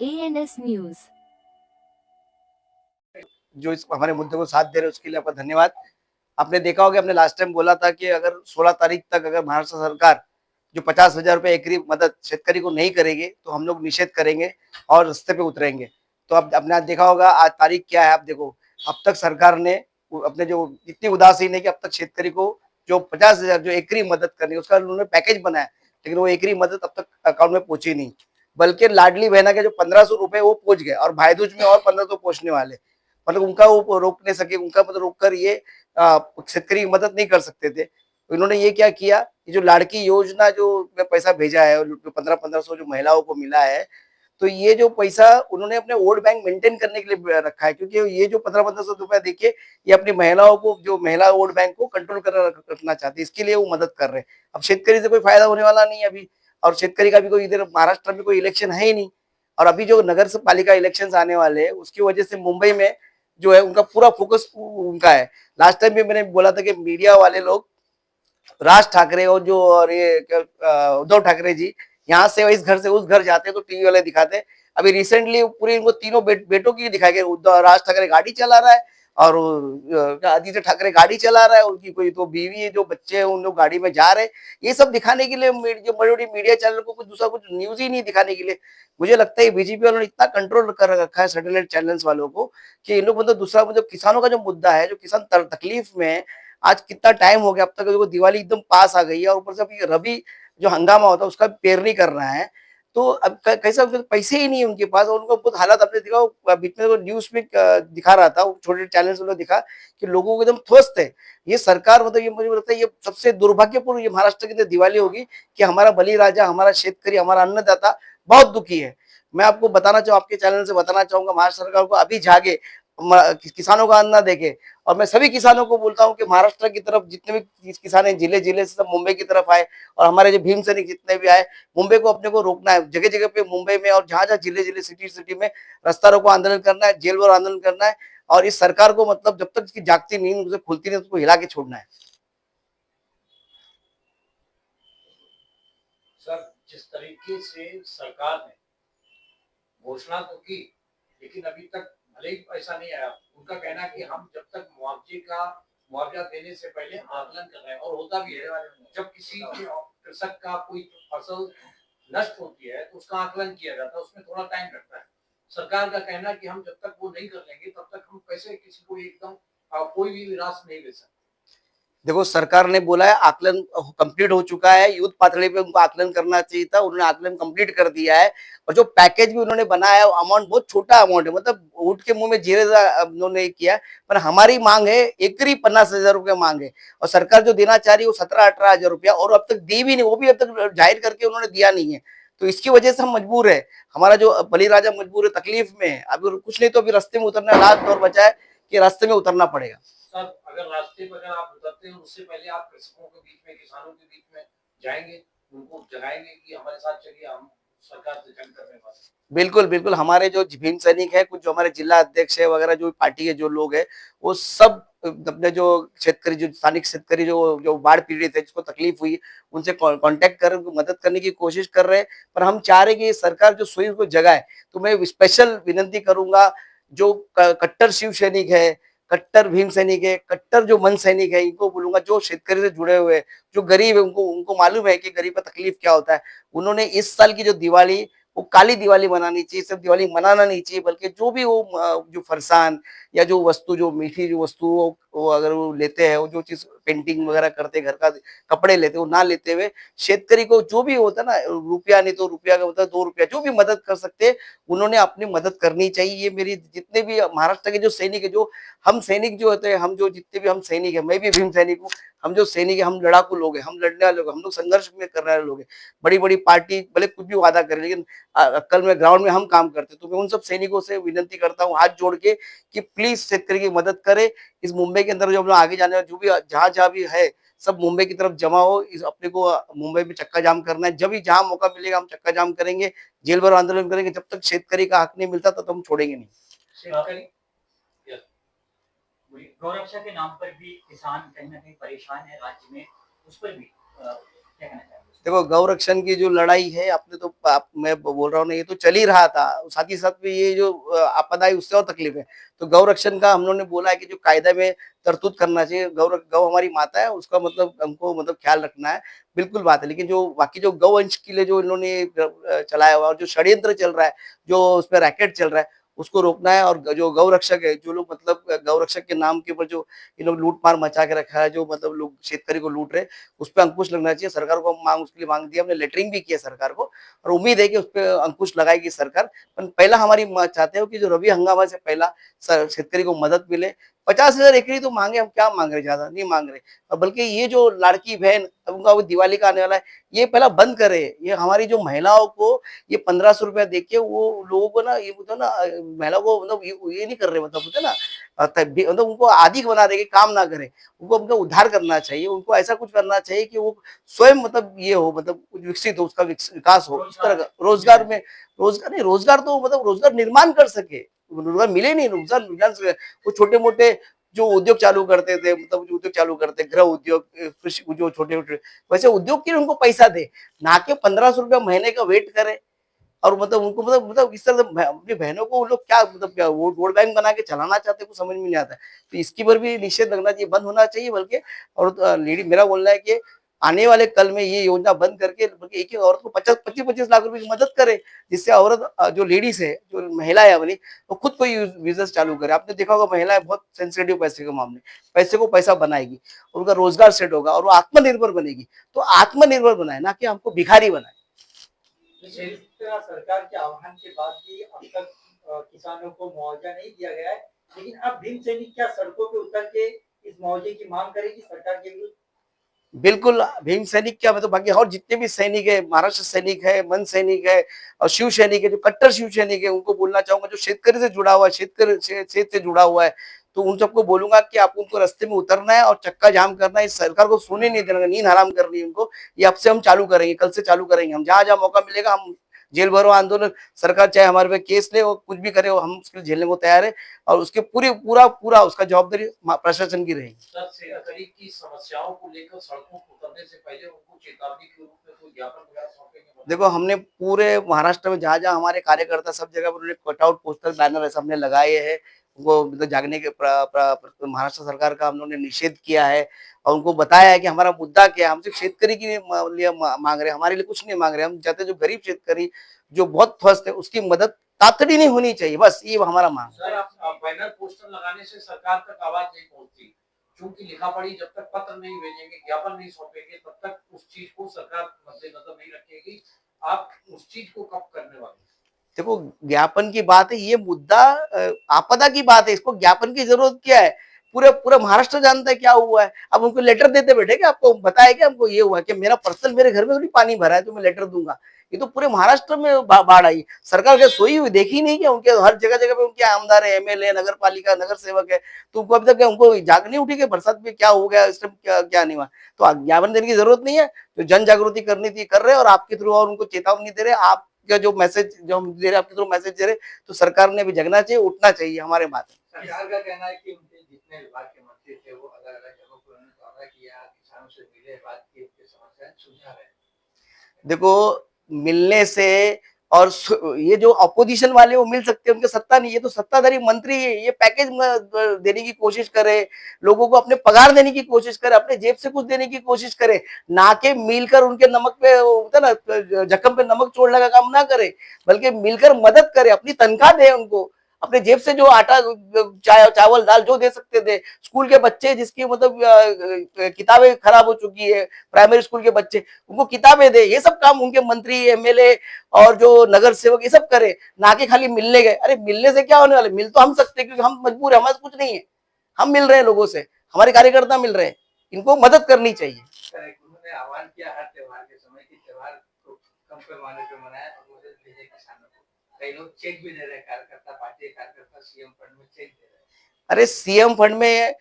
ANS news. जो इस हमारे मुद्दे को साथ दे रहे हैं उसके लिए आपका धन्यवाद। आपने देखा होगा, हमने लास्ट टाइम बोला था कि अगर 16 तारीख तक अगर महाराष्ट्र सरकार जो 50,000 रुपए एकरी मदद शेतकरी को नहीं करेगी तो हम लोग निषेध करेंगे और रास्ते पे उतरेंगे। तो अब आपने आज देखा होगा, आज तारीख क्या है आप देखो। अब तक सरकार ने अपने जो इतनी उदासीन है कि अब तक शेतकरी को जो 50,000 जो एकरी मदद करनी है उसका उन्होंने पैकेज बनाया, लेकिन वो एकरी मदद अब तक अकाउंट में पहुंची नहीं। बल्कि लाडली बहना के जो 1500 रुपए वो पहुंच गए और भाईदूज में और 1500 पहुंचने वाले। मतलब उनका वो रोक नहीं सके, उनका मतलब रोक कर ये शेतकरी की मदद नहीं कर सकते थे। तो इन्होंने ये क्या किया, ये जो लाड़की योजना जो पैसा भेजा है, जो 1500 जो महिलाओं को मिला है, तो ये जो पैसा उन्होंने अपने वोट बैंक मेंटेन करने के लिए रखा है, क्योंकि ये जो 1500 रुपया देखिए, ये अपनी महिलाओं को, जो महिला वोट बैंक को कंट्रोल कर रखना चाहती है, इसके लिए वो मदद कर रहे हैं। अब शेतकरी से कोई फायदा होने वाला नहीं है अभी, और शेतकरी का भी कोई इधर महाराष्ट्र में कोई इलेक्शन है ही नहीं। और अभी जो नगर पालिका इलेक्शन आने वाले हैं उसकी वजह से मुंबई में जो है उनका पूरा फोकस उनका है। लास्ट टाइम भी मैंने बोला था कि मीडिया वाले लोग राज ठाकरे और जो और ये उद्धव ठाकरे जी यहाँ से इस घर से उस घर जाते हैं तो टीवी वाले दिखाते हैं। अभी रिसेंटली पूरी इनको तीनों बेटों की दिखाई गई। राज ठाकरे गाड़ी चला रहा है और आदित्य ठाकरे गाड़ी चला रहा है, उनकी कोई तो बीवी है, जो बच्चे हैं उन लोग गाड़ी में जा रहे हैं। ये सब दिखाने के लिए जो बड़ी बड़ी मीडिया चैनल को कुछ दूसरा कुछ न्यूज ही नहीं दिखाने के लिए। मुझे लगता है बीजेपी वालों ने इतना कंट्रोल कर रखा है सैटेलाइट चैनल्स वालों को कि इन लोग मतलब दूसरा मतलब किसानों का जो मुद्दा है, जो किसान तकलीफ में है। आज कितना टाइम हो गया, अब तक देखो दिवाली एकदम पास आ गई है और ऊपर से अभी रबी जो हंगामा होता है उसका पेरनी कर रहा है। तो अब कैसा पैसे ही नहीं है उनके पास, और उनको बहुत हालात आपने दिखा बीच में न्यूज में दिखा रहा था, छोटे चैनल्स में दिखा कि लोगों को एकदम ध्वस्त है। ये सरकार मतलब ये मुझे लगता है ये सबसे दुर्भाग्यपूर्ण ये महाराष्ट्र के अंदर दिवाली होगी कि हमारा बलिराजा, हमारा शेतकरी, हमारा अन्नदाता बहुत दुखी है। मैं आपको बताना चाहूँ, आपके चैनल से बताना चाहूंगा, महाराष्ट्र सरकार को अभी जागे, किसानों का अन्न देखे। और मैं सभी किसानों को बोलता हूँ कि महाराष्ट्र की तरफ जितने भी किसान हैं, जिले जिले से सब मुंबई की तरफ आए, और हमारे जो भीम सैनिक जितने भी आए, मुंबई को अपने को रोकना है। जगह जगह पे मुंबई में और जहां जहां जिले जिले सिटी सिटी में रास्ता रोको आंदोलन करना है, जेल भरो आंदोलन करना है। और इस सरकार को मतलब जब तक इसकी जागती नींद उसे खुलती नहीं उसको हिला के छोड़ना है। सर, जिस तरीके से सरकार ने घोषणा तो की, लेकिन अभी तक भले ही पैसा नहीं आया। उनका कहना है कि हम जब तक मुआवजा देने से पहले आकलन कर रहे हैं, और होता भी है। जब किसी कृषक का कोई फसल नष्ट होती है तो उसका आकलन किया जाता है, उसमें थोड़ा टाइम लगता है। सरकार का कहना है कि हम जब तक वो नहीं कर लेंगे तब तक हम कैसे किसी को एकदम कोई भी राशि नहीं दे सकते। देखो, सरकार ने बोला है आकलन कंप्लीट हो चुका है, युद्ध पातळी पे उनको आकलन करना चाहिए था, उन्होंने आकलन कंप्लीट कर दिया है। और जो पैकेज भी उन्होंने बनाया है अमाउंट बहुत छोटा अमाउंट है, मतलब ऊँट के मुंह में जीरे उन्होंने किया। पर हमारी मांग है एकरी 50,000 रुपया मांग है, और सरकार जो देना चाह रही है वो 17-18 हजार रुपया, और अब तक दी भी नहीं, वो भी अब तक जाहिर करके उन्होंने दिया नहीं है। तो इसकी वजह से हम मजबूर है, हमारा जो बलिराजा मजबूर है, तकलीफ में है। अभी कुछ नहीं तो अभी रास्ते में उतरना, लास्ट दौर बचा है कि रास्ते में उतरना पड़ेगा। सर, अगर रास्ते पर अगर आप उतरते हैं उससे पहले आप कृषकों के बीच में, किसानों के बीच में जाएंगे, उनको जगाएंगे कि हमारे साथ चलिए, हम सरकार से जंग करने वाले। बिल्कुल, बिल्कुल। हमारे जो भीम सैनिक है, कुछ जो हमारे जिला अध्यक्ष है वगैरह, जो पार्टी के जो लोग हैं, वो सब अपने जो शेतकरी, जो स्थानिक शेतकरी जो जो बाढ़ पीड़ित है, जिसको तकलीफ हुई, उनसे कांटेक्ट कर मदद करने की कोशिश कर रहे हैं। पर हम चाह रहे हैं कि ये सरकार जो सोई उसको जगाए। तो मैं स्पेशल विनंती करूंगा, जो कट्टर शिव सैनिक है, कट्टर भीम सैनिक है, कट्टर जो मन सैनिक है, इनको बोलूंगा, जो शेतकरी से जुड़े हुए हैं, जो गरीब है, उनको उनको मालूम है कि गरीब का तकलीफ क्या होता है। उन्होंने इस साल की जो दिवाली, वो काली दिवाली मनानी चाहिए, सिर्फ दिवाली मनाना नहीं चाहिए, बल्कि जो भी वो जो फरसान या जो वस्तु, जो मीठी जो वस्तु वो अगर वो लेते हैं, वो जो चीज पेंटिंग वगैरह करते, घर का कपड़े लेते, वो ना लेते हुए शेतकरी को जो भी होता है ना, रुपया नहीं तो रुपया का मतलब 2 रुपया, जो भी मदद कर सकते हैं उन्होंने अपनी मदद करनी चाहिए। ये मेरी जितने भी महाराष्ट्र के जो सैनिक है, जो हम सैनिक जो होते हैं, हम जो जितने भी हम सैनिक है, मैं भी भीम सैनिक हूँ, हम जो सैनिक है, हम लड़ाकू लोग हैं, हम लड़ने वाले लोग, हम लोग संघर्ष में करने वाले लोग हैं। बड़ी बड़ी पार्टी भले कुछ भी वादा करे, लेकिन कल में ग्राउंड में हम काम करते। तो मैं उन सब सैनिकों से विनंती करता हूँ हाथ जोड़ के कि प्लीज शेतकरी की मदद करे। इस मुंबई के अंदर जो हम लोग आगे जाने वाले, जो भी जहां जहां भी है, सब मुंबई की तरफ जमा हो। इस अपने को मुंबई में चक्का जाम करना है, जब भी जहां मौका मिलेगा हम चक्का जाम करेंगे, जेल भरो आंदोलन करेंगे। जब तक शेतकरी का हक नहीं मिलता तब तो हम छोड़ेंगे नहीं। शेतकरी गौरक्षा के नाम पर भी किसान कहीं ना कहीं परेशान है राज्य में, उस पर भी क्या कहना चाहेंगे? देखो गौरक्षण की जो लड़ाई है आपने तो मैं बोल रहा हूँ ना ये तो चल ही रहा था, साथ ही साथ में ये जो आपदा आई उससे और तकलीफ है। तो गौरक्षण का हम लोगों ने बोला है कि जो कायदे में तरतूद करना चाहिए, गौ हमारी माता है उसका मतलब हमको मतलब ख्याल रखना है, बिल्कुल बात है। लेकिन जो बाकी जो गौवंश के लिए जो इन्होंने चलाया हुआ और जो षड्यंत्र चल रहा है, जो उसपे रैकेट चल रहा है, उसको रोकना है। और जो गौरक्षक है, जो लोग मतलब गौरक्षक के नाम के ऊपर जो ये लोग लूट-मार मचा के रखा है, जो मतलब लोग शेतकरी को लूट रहे हैं, उस पे अंकुश लगना चाहिए। सरकार को हम माँग उसके लिए माँग दी, हमने लेटरिंग भी किया सरकार को और उम्मीद है कि उसपे अंकुश लगाएगी सरकार। पर पहला हमारी चाहते हो कि जो रबी हंगामा से पहला शेतकरी को मदद मिले। 50,000 एकड़ी तो माँगे, हम क्या माँग रहे, ज़्यादा नहीं माँग रहे। बल्कि ये जो लाड़की बहन, अब उनका वो दिवाली का आने वाला है, ये पहला बंद करे। ये हमारी जो महिलाओं को ये 1500 रुपया देके वो लोगों को ना ये बोलते हैं ना महिलाओं को मतलब ये नहीं कर रहे, मतलब बोलते हैं ना मतलब उनको आदी बना रहे कि काम ना करें। उनको उनका उद्धार करना चाहिए, उनको ऐसा कुछ करना चाहिए कि वो स्वयं मतलब ये हो, मतलब कुछ विकसित हो, उसका विकास हो। इस तरह का रोजगार में रोजगार नहीं, रोजगार तो मतलब रोजगार निर्माण कर सके। रोजगार मिले नहीं, रोजगार निर्माण से वो छोटे-मोटे जो उद्योग चालू करते थे, मतलब जो उद्योग चालू करते, गृह उद्योग, कृषि जो छोटे-छोटे, वैसे उद्योग के लिए उनको पैसा दे, ना कि 1500 रुपया महीने का वेट करे। और मतलब उनको मतलब इस तरह से अपनी बहनों को वो लोग क्या मतलब क्या वो वोट बैंक बना के चलाना चाहते हैं, कुछ समझ में नहीं आता है। तो इसकी पर भी निषेध लगना चाहिए, बंद होना चाहिए बल्कि। और लेडी मेरा बोलना है कि आने वाले कल में ये योजना बंद करके बल्कि एक-एक औरत को 50 25-25 लाख रुपए की मदद करे, जिससे औरत जो लेडीज़ है, जो महिला है अपनी, वो खुद कोई बिज़नेस चालू करे। आपने देखा होगा महिलाएँ बहुत सेंसिटिव पैसे के मामले, पैसे को पैसा बनाएगी, उनका रोज़गार सेट होगा और वो आत्मनिर्भर बनेगी। तो आत्मनिर्भर बनाए, ना कि हमको भिखारी बनाए। जिस तरह सरकार के आह्वान के बाद भी अब तक किसानों को मुआवजा नहीं दिया गया है, लेकिन अब भीम सैनिक क्या सड़कों पे उतर के इस मुआवजे की मांग करेगी सरकार के विरुद्ध? बिल्कुल, भीम सैनिक क्या मतलब बाकी और जितने भी सैनिक है, महाराष्ट्र सैनिक है, मन सैनिक है और शिव सैनिक है, जो कट्टर शिव सैनिक है, उनको बोलना चाहूँगा जो शेतकरी से जुड़ा हुआ है, खेत से जुड़ा हुआ है, तो उन सबको बोलूँगा कि आप उनको रास्ते में उतरना है और चक्का जाम करना है, इस सरकार को सोने नहीं देना, नींद हराम करनी है उनको। ये अब से हम चालू करेंगे, कल से चालू करेंगे हम, जहाँ-जहाँ मौका मिलेगा हम जेल भरो आंदोलन, सरकार चाहे हमारे पे केस ले और कुछ भी करे, हम उसके लिए झेलने को तैयार है और उसके पूरा उसका जवाबदारी प्रशासन की रहेगी। सर शेतकरी की समस्याओं को लेकर सड़कों पर उतरने से पहले उनको चेतावनी के रूप में कोई ज्ञापन वगैरह सौंपेंगे? देखो हमने पूरे महाराष्ट्र में जहाँ-जहाँ हमारे कार्यकर्ता सब जगह पर उन्होंने कटआउट पोस्टर बैनर ऐसे हमने लगाए हैं। उनको मतलब जागने के महाराष्ट्र सरकार का हम लोगों ने निषेध किया है और उनको बताया है कि हमारा मुद्दा क्या है। हम सिर्फ शेतकरी के लिए माँग रहे हैं, हमारे लिए कुछ नहीं माँग रहे। हम चाहते हैं जो गरीब शेतकरी जो बहुत त्रस्त है उसकी मदद तातड़ी नहीं होनी चाहिए, बस ये हमारा माँग है। सर आप बैनर पोस्टर लगाने से सरकार तक आवाज नहीं पहुंचती, क्योंकि लिखा पढ़ी जब तक पत्र नहीं भेजेंगे, ज्ञापन नहीं सौंपेंगे, तब तक उस चीज को सरकार मद्देनजर नहीं रखेगी। आप उस चीज को कब करने वाले? देखो ज्ञापन की बात है, ये मुद्दा आपदा की बात है, इसको ज्ञापन की जरूरत क्या है? पूरे पूरा महाराष्ट्र जानता है क्या हुआ है। अब उनको लेटर देते बैठे क्या, आपको बताया क्या हमको ये हुआ कि मेरा पर्सनल मेरे घर में थोड़ी पानी भरा है तो मैं लेटर दूंगा। ये तो पूरे महाराष्ट्र में बाढ़ आई, सरकार क्या सोई हुई देखी नहीं क्या? उनके हर जगह जगह पे उनके आमदार है, एमएलए, नगर पालिका, नगर सेवक है, तो उनको अभी तक उनको जाग नहीं उठी कि बरसात में क्या हो गया, इस टाइम क्या नहीं हुआ। तो ज्ञापन देने की जरूरत नहीं है, जो जन जागृति करनी थी कर रहे हैं और आपके थ्रू और उनको चेतावनी दे रहे हैं। आप का जो मैसेज जो हम दे रहे हैं आपके थ्रू मैसेज दे रहे हैं, तो सरकार ने भी जगना चाहिए, उठना चाहिए, हमारे बात है। सरकार का कहना है कि उनके जितने विभाग के मंत्री थे वो अलग-अलग जगहों पर उन्होंने दौरा किया, किसानों से मिले, बात की, उनकी समस्याएं सुलझा रहे हैं। देखो मिलने से और ये जो अपोजिशन वाले वो मिल सकते हैं, उनके सत्ता नहीं, ये तो सत्ताधारी मंत्री है, ये पैकेज देने की कोशिश करे, लोगों को अपने पगार देने की कोशिश करे, अपने जेब से कुछ देने की कोशिश करे, ना कि मिलकर उनके नमक पे होता ना जख्म पे नमक छोड़ने का काम ना करे, बल्कि मिलकर मदद करे, अपनी तनख्वाह दे उनको, अपने जेब से जो आटा चावल दाल जो दे सकते थे। स्कूल के बच्चे जिसकी मतलब किताबें खराब हो चुकी है, प्राइमरी स्कूल के बच्चे, उनको किताबें दे, ये सब काम उनके मंत्री एमएलए और जो नगर सेवक ये सब करे, ना कि खाली मिलने गए। अरे मिलने से क्या होने वाला, मिल तो हम सकते हैं क्योंकि हम मजबूर है, हमारे कुछ नहीं है, हम मिल रहे हैं लोगों से, हमारे कार्यकर्ता मिल रहे हैं, इनको मदद करनी चाहिए। उन्होंने आह्वान किया हर त्योहार के समय कि त्योहार को कम पैमाने पे मनाएं और मदद भेजे किसानों को। कई लोग चेक भी दे रहे हैं, कार्यकर्ता पार्टी के कार्यकर्ता सीएम फंड में चेक दे रहे हैं। अरे सीएम फंड में,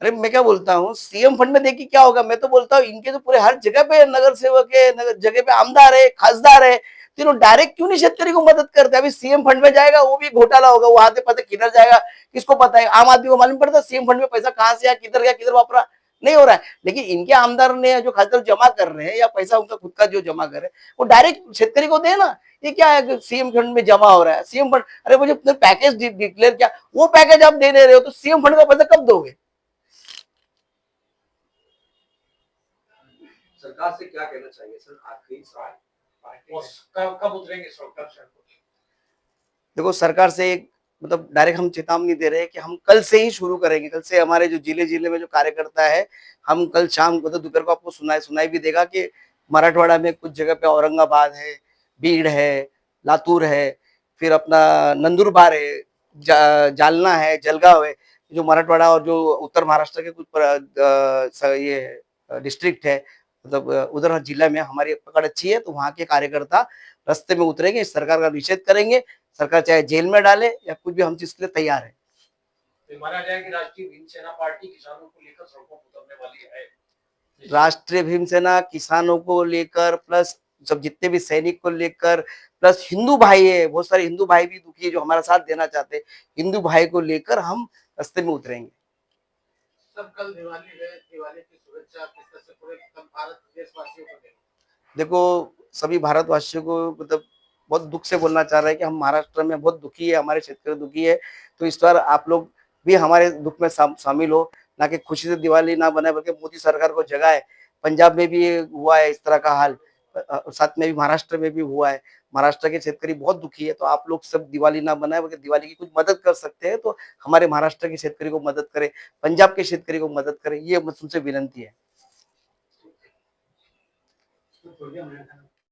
अरे मैं क्या बोलता हूँ, सीएम फंड में देखिए क्या होगा। मैं तो बोलता हूँ इनके तो पूरे हर जगह पे नगर सेवक है, नगर जगह पे आमदार है, खासदार है, तो इन्होंने डायरेक्ट क्यों नहीं शेतकरी को मदद करते? अभी सीएम फंड में जाएगा वो भी घोटाला होगा, वहां से पता किधर जाएगा किसको पता है? आम आदमी को मालूम पड़ता सीएम फंड में पैसा कहां से आया, किधर गया, किधर वापरा? नहीं हो रहा है। लेकिन इनके आमदार ने जो खासकर जमा कर रहे हैं या पैसा उनका खुद का जो जमा कर रहे हैं वो डायरेक्ट शेतकरी को दे ना। ये क्या है कि सीएम फंड में जमा हो रहा है, सीएम फंड, अरे मुझे पैकेज डिक्लेयर किया, वो पैकेज आप दे नहीं रहे हो तो सीएम फंड का पैसा कब दोगे? सरकार से क्या कहना चाहिए सर, आखिरी सवाल? और कब उतरेंगे सरकार सड़कों पे? देखो सरकार से एक मतलब डायरेक्ट हम चेतावनी दे रहे हैं कि हम कल से ही शुरू करेंगे। कल से हमारे जो जिले में जो कार्यकर्ता है, हम कल शाम को तो दोपहर को आपको सुनाई भी देगा कि मराठवाड़ा में कुछ जगह पे औरंगाबाद है, भीड़ है, लातूर है, फिर अपना नंदुरबार है, जालना है, जलगांव है। जो मराठवाड़ा और जो उत्तर महाराष्ट्र के कुछ ये डिस्ट्रिक्ट है, मतलब उधर जिला में हमारी पकड़ अच्छी है, तो वहाँ के कार्यकर्ता रास्ते में उतरेंगे, सरकार का निषेध करेंगे। सरकार चाहे जेल में डाले या कुछ भी, हम चीज के लिए तैयार है। तो माना जाए कि राष्ट्रीय भीम सेना पार्टी किसानों को लेकर सड़कों पर उतरने वाली है। राष्ट्रीय भीम सेना किसानों को लेकर, प्लस सब जितने भी सैनिक को लेकर, प्लस हिंदू भाई है, बहुत सारे हिंदू भाई भी दुखी है जो हमारा साथ देना चाहते हैं, हिंदू भाई को लेकर हम रास्ते में उतरेंगे। सब कल दिवाली है, दिवाली की शुभेच्छा किस तरह से पूरे भारत देशवासियों को दें? देखो सभी भारतवासियों को मतलब बहुत दुख से बोलना चाह रहे हैं कि हम महाराष्ट्र में बहुत दुखी है, हमारे क्षेत्र दुखी है, तो इस बार आप लोग भी हमारे दुख में शामिल हो, ना कि खुशी से दिवाली ना बनाए बल्कि मोदी सरकार को जगाए। पंजाब में भी हुआ है इस तरह का हाल, साथ में भी महाराष्ट्र में भी हुआ है। महाराष्ट्र के क्षेत्री बहुत दुखी है, तो आप लोग सब दिवाली ना बनाए बल्कि दिवाली की कुछ मदद कर सकते हैं तो हमारे महाराष्ट्र के क्षेत्री को मदद करें, पंजाब के क्षेत्री को मदद करें, ये तुमसे विनंती है।